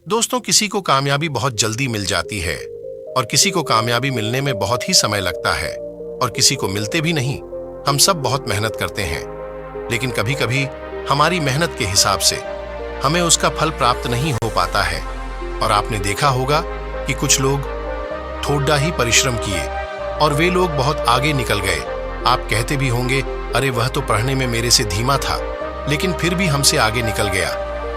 दोस्तों, किसी को कामयाबी बहुत जल्दी मिल जाती है और किसी को कामयाबी मिलने में बहुत ही समय लगता है और किसी को मिलते भी नहीं। हम सब बहुत मेहनत करते हैं, लेकिन कभी कभी हमारी मेहनत के हिसाब से हमें उसका फल प्राप्त नहीं हो पाता है। और आपने देखा होगा कि कुछ लोग थोड़ा ही परिश्रम किए और वे लोग बहुत आगे निकल गए। आप कहते भी होंगे, अरे वह तो पढ़ने में मेरे से धीमा था, लेकिन फिर भी हमसे आगे निकल गया।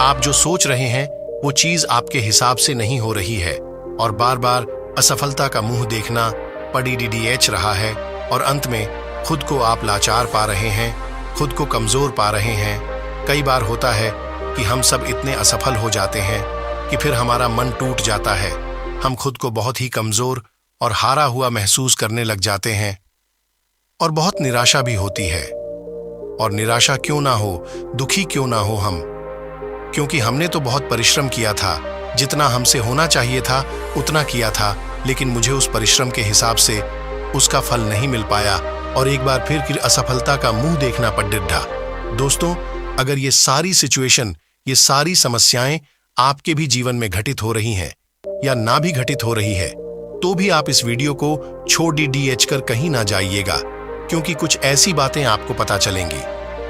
आप जो सोच रहे हैं वो चीज आपके हिसाब से नहीं हो रही है और बार बार असफलता का मुंह देखना पड़ीडीडीएच रहा है और अंत में खुद को आप लाचार पा रहे हैं, खुद को कमजोर पा रहे हैं। कई बार होता है कि हम सब इतने असफल हो जाते हैं कि फिर हमारा मन टूट जाता है। हम खुद को बहुत ही कमजोर और हारा हुआ महसूस करने लग जाते हैं और बहुत निराशा भी होती है। और निराशा क्यों ना हो, दुखी क्यों ना हो हम, क्योंकि हमने तो बहुत परिश्रम किया था, जितना हमसे होना चाहिए था उतना किया था, लेकिन मुझे उस परिश्रम के हिसाब से उसका फल नहीं मिल पाया और एक बार फिर असफलता का मुंह देखना पड़ डिड्ढा। दोस्तों, अगर ये सारी सिचुएशन, ये सारी समस्याएं आपके भी जीवन में घटित हो रही हैं या ना भी घटित हो रही है, तो भी आप इस वीडियो को छोड़ डीएच कर कहीं ना जाइएगा, क्योंकि कुछ ऐसी बातें आपको पता चलेंगी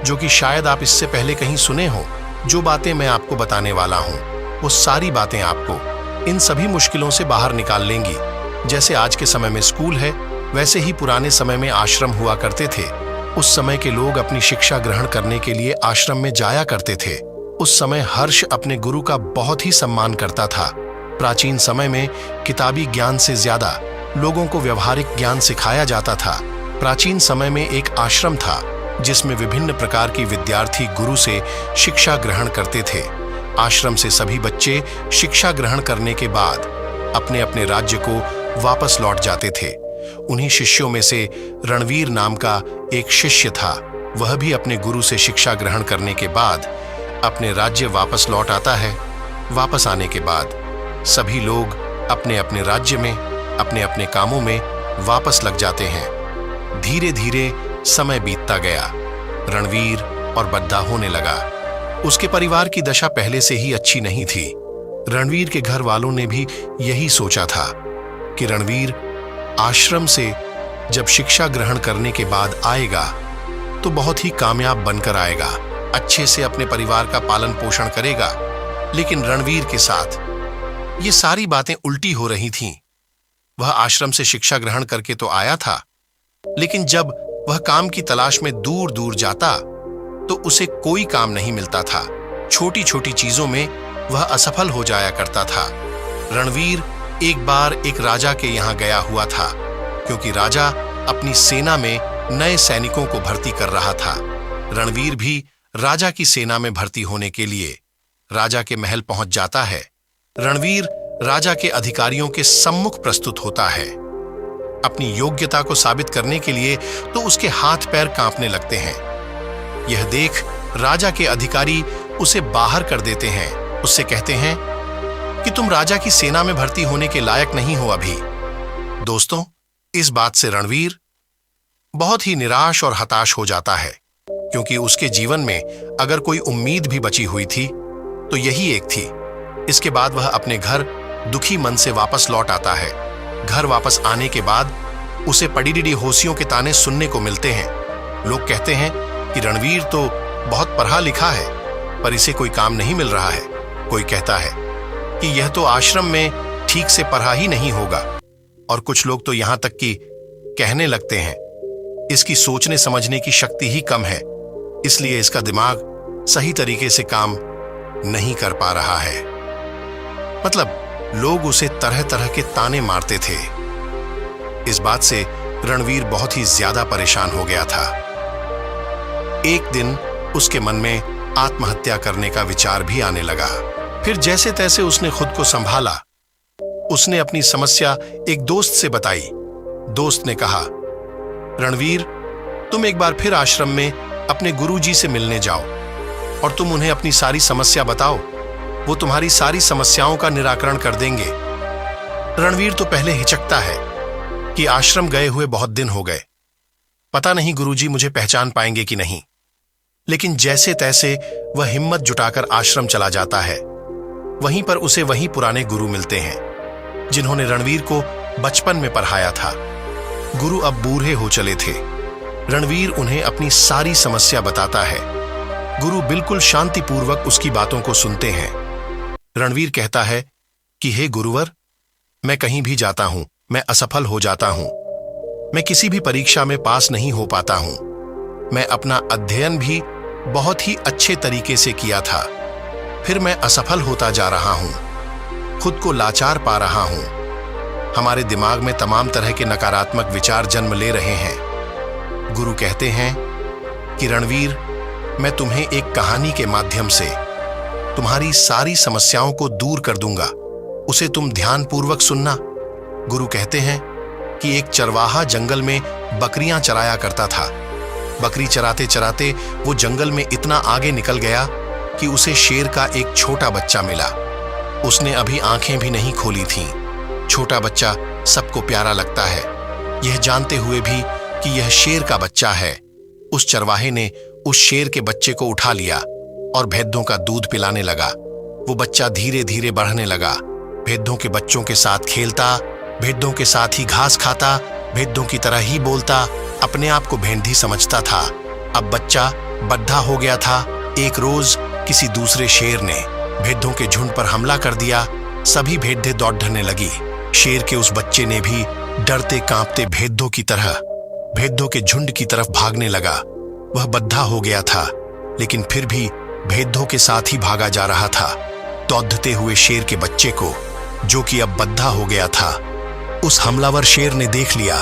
जो कि शायद आप इससे पहले कहीं सुने हो। जो बातें मैं आपको बताने वाला हूं, वो सारी बातें आपको इन सभी मुश्किलों से बाहर निकाल लेंगी। जैसे आज के समय में स्कूल है, वैसे ही पुराने समय में आश्रम हुआ करते थे। उस समय के लोग अपनी शिक्षा ग्रहण करने के लिए आश्रम में जाया करते थे। उस समय हर्ष अपने गुरु का बहुत ही सम्मान करता था। प्राचीन समय में किताबी ज्ञान से ज्यादा लोगों को व्यवहारिक ज्ञान सिखाया जाता था। प्राचीन समय में एक आश्रम था जिसमें विभिन्न प्रकार की विद्यार्थी गुरु से शिक्षा ग्रहण करते थे। आश्रम से सभी बच्चे शिक्षा ग्रहण करने के बाद अपने अपने राज्य को वापस लौट जाते थे। उन्हीं शिष्यों में से रणवीर नाम का एक शिष्य था। वह भी अपने गुरु से शिक्षा ग्रहण करने के बाद अपने राज्य वापस लौट आता है। वापस आने के बाद सभी लोग अपने अपने राज्य में, अपने अपने कामों में वापस लग जाते हैं। धीरे धीरे समय बीतता गया। रणवीर और बद्दा होने लगा। उसके परिवार की दशा पहले से ही अच्छी नहीं थी। रणवीर के घर वालों ने भी यही सोचा था कि रणवीर आश्रम से जब शिक्षा ग्रहण करने के बाद आएगा तो बहुत ही कामयाब बनकर आएगा, अच्छे से अपने परिवार का पालन पोषण करेगा। लेकिन रणवीर के साथ ये सारी बातें उल्टी हो रही थीं। वह आश्रम से शिक्षा ग्रहण करके तो आया था, लेकिन जब वह काम की तलाश में दूर दूर जाता तो उसे कोई काम नहीं मिलता था। छोटी छोटी चीजों में वह असफल हो जाया करता था। रणवीर एक बार एक राजा के यहाँ गया हुआ था, क्योंकि राजा अपनी सेना में नए सैनिकों को भर्ती कर रहा था। रणवीर भी राजा की सेना में भर्ती होने के लिए राजा के महल पहुंच जाता है। रणवीर राजा के अधिकारियों के सम्मुख प्रस्तुत होता है। अपनी योग्यता को साबित करने के लिए तो उसके हाथ पैर कांपने लगते हैं। यह देख राजा के अधिकारी उसे बाहर कर देते हैं। उससे कहते हैं कि तुम राजा की सेना में भर्ती होने के लायक नहीं हो अभी। दोस्तों, इस बात से रणवीर बहुत ही निराश और हताश हो जाता है, क्योंकि उसके जीवन में अगर कोई उम्मीद भी बची हुई थी तो यही एक थी। इसके बाद वह अपने घर दुखी मन से वापस लौट आता है। घर वापस आने के बाद उसे पड़ीडीडी होशियों के ताने सुनने को मिलते हैं। लोग कहते हैं कि रणवीर तो बहुत पढ़ा लिखा है, पर इसे कोई काम नहीं मिल रहा है। कोई कहता है कि यह तो आश्रम में ठीक से पढ़ा ही नहीं होगा, और कुछ लोग तो यहां तक कि कहने लगते हैं इसकी सोचने समझने की शक्ति ही कम है, इसलिए इसका दिमाग सही तरीके से काम नहीं कर पा रहा है। मतलब लोग उसे तरह तरह के ताने मारते थे। इस बात से रणवीर बहुत ही ज्यादा परेशान हो गया था। एक दिन उसके मन में आत्महत्या करने का विचार भी आने लगा। फिर जैसे तैसे उसने खुद को संभाला। उसने अपनी समस्या एक दोस्त से बताई। दोस्त ने कहा, रणवीर, तुम एक बार फिर आश्रम में अपने गुरुजी से मिलने जाओ और तुम उन्हें अपनी सारी समस्या बताओ। वो तुम्हारी सारी समस्याओं का निराकरण कर देंगे। रणवीर तो पहले हिचकता है कि आश्रम गए हुए बहुत दिन हो गए, पता नहीं गुरुजी मुझे पहचान पाएंगे कि नहीं। लेकिन जैसे तैसे वह हिम्मत जुटाकर आश्रम चला जाता है। वहीं पर उसे वही पुराने गुरु मिलते हैं जिन्होंने रणवीर को बचपन में पढ़ाया था। गुरु अब बूढ़े हो चले थे। रणवीर उन्हें अपनी सारी समस्या बताता है। गुरु बिल्कुल शांतिपूर्वक उसकी बातों को सुनते हैं। रणवीर कहता है कि हे गुरुवर, मैं कहीं भी जाता हूं, मैं असफल हो जाता हूं। मैं किसी भी परीक्षा में पास नहीं हो पाता हूं। मैं अपना अध्ययन भी बहुत ही अच्छे तरीके से किया था, फिर मैं असफल होता जा रहा हूं, खुद को लाचार पा रहा हूं। हमारे दिमाग में तमाम तरह के नकारात्मक विचार जन्म ले रहे हैं। गुरु कहते हैं कि रणवीर, मैं तुम्हें एक कहानी के माध्यम से तुम्हारी सारी समस्याओं को दूर कर दूंगा, उसे तुम ध्यानपूर्वक सुनना। गुरु कहते हैं कि एक चरवाहा जंगल में बकरियां चराया करता था। बकरी चराते चराते वो जंगल में इतना आगे निकल गया कि उसे शेर का एक छोटा बच्चा मिला। उसने अभी आंखें भी नहीं खोली थीं। छोटा बच्चा सबको प्यारा लगता है, यह जानते हुए भी कि यह शेर का बच्चा है। उस चरवाहे ने उस शेर के बच्चे को उठा लिया और भेद्दों का दूध पिलाने लगा। वो बच्चा धीरे धीरे बढ़ने लगा। भेद्दों के बच्चों के साथ खेलता, भेद्दों के साथ ही घास खाता, भेद्दों की तरह ही बोलता, अपने आप को भेड़िया समझता था। अब बच्चा बद्धा हो गया था। एक रोज किसी दूसरे शेर ने भेद्दों के झुंड पर हमला कर दिया। सभी भेड़िया दौड़ने लगी। शेर के उस बच्चे ने भी डरते कांपते भेद्दों की तरह भेद्दों के झुंड की तरफ भागने लगा। वह बद्धा हो गया था, लेकिन फिर भी भेद्दों के साथ ही भागा जा रहा था। दौड़ते हुए शेर के बच्चे को, जो कि अब बद्धा हो गया था, उस हमलावर शेर ने देख लिया।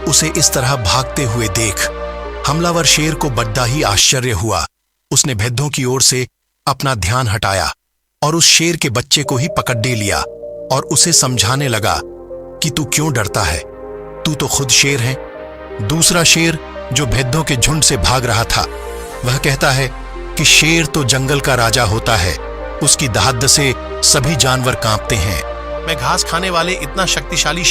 उसे इस तरह भागते हुए देख हमलावर शेर को बड़ा ही आश्चर्य हुआ। उसने भेद्दों की ओर से अपना ध्यान हटाया और उस शेर के बच्चे को ही पकड़ लिया और उसे समझाने लगा कि तू क्यों डरता है, तू तो खुद शेर है। दूसरा शेर जो भेद्दों के झुंड से भाग रहा था, वह कहता है कि शेर तो जंगल का राजा होता है, उसकी दहाड़ से सभी जानवर कांपते हैं। मैं घास खाने वाले इतना शक्तिशाली